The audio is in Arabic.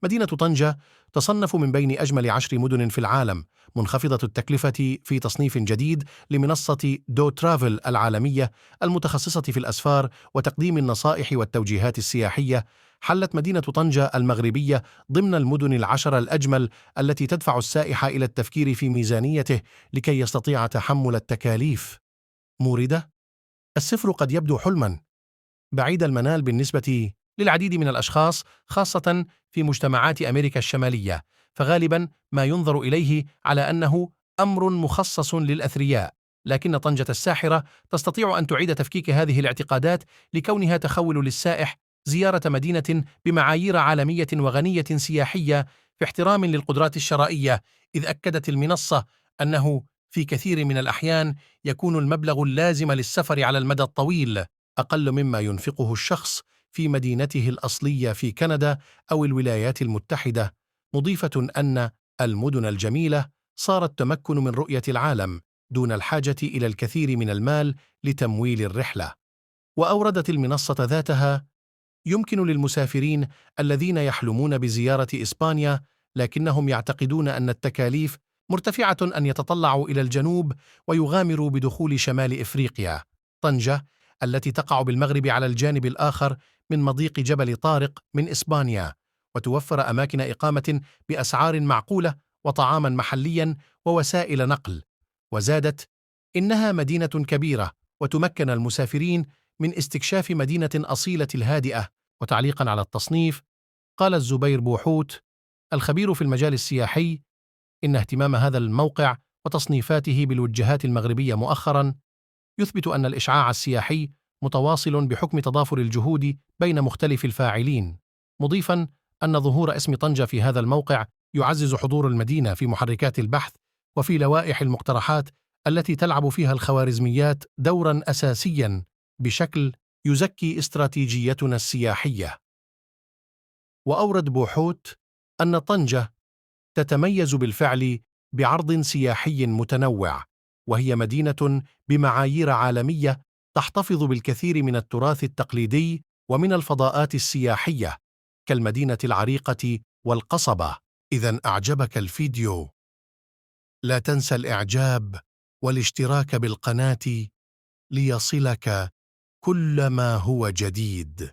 مدينة طنجة تصنف من بين أجمل 10 مدن في العالم، منخفضة التكلفة في تصنيف جديد لمنصة دو ترافل العالمية المتخصصة في الأسفار وتقديم النصائح والتوجيهات السياحية. حلت مدينة طنجة المغربية ضمن المدن العشر الأجمل التي تدفع السائح إلى التفكير في ميزانيته لكي يستطيع تحمل التكاليف. موردة: السفر قد يبدو حلماً بعيد المنال بالنسبة للعديد من الأشخاص، خاصة في مجتمعات أمريكا الشمالية، فغالباً ما ينظر إليه على أنه أمر مخصص للأثرياء، لكن طنجة الساحرة تستطيع أن تعيد تفكيك هذه الاعتقادات لكونها تخول للسائح زيارة مدينة بمعايير عالمية وغنية سياحية في احترام للقدرات الشرائية، إذ أكدت المنصة أنه في كثير من الأحيان يكون المبلغ اللازم للسفر على المدى الطويل أقل مما ينفقه الشخص في مدينته الأصلية في كندا أو الولايات المتحدة، مضيفة أن المدن الجميلة صارت تمكن من رؤية العالم دون الحاجة إلى الكثير من المال لتمويل الرحلة. وأوردت المنصة ذاتها: يمكن للمسافرين الذين يحلمون بزيارة إسبانيا لكنهم يعتقدون أن التكاليف مرتفعة أن يتطلعوا إلى الجنوب ويغامروا بدخول شمال إفريقيا. طنجة التي تقع بالمغرب على الجانب الآخر من مضيق جبل طارق من إسبانيا، وتوفر أماكن إقامة بأسعار معقولة وطعاما محليا ووسائل نقل. وزادت: إنها مدينة كبيرة وتمكن المسافرين من استكشاف مدينة أصيلة الهادئة. وتعليقا على التصنيف، قال الزبير بوحوت الخبير في المجال السياحي إن اهتمام هذا الموقع وتصنيفاته بالوجهات المغربية مؤخرا يثبت أن الإشعاع السياحي متواصل بحكم تضافر الجهود بين مختلف الفاعلين، مضيفا أن ظهور اسم طنجة في هذا الموقع يعزز حضور المدينة في محركات البحث وفي لوائح المقترحات التي تلعب فيها الخوارزميات دورا أساسيا بشكل يزكي استراتيجيتنا السياحية. وأورد بوحوت أن طنجة تتميز بالفعل بعرض سياحي متنوع، وهي مدينة بمعايير عالمية تحتفظ بالكثير من التراث التقليدي ومن الفضاءات السياحية كالمدينة العريقة والقصبة. إذا أعجبك الفيديو لا تنسى الإعجاب والاشتراك بالقناة ليصلك كل ما هو جديد.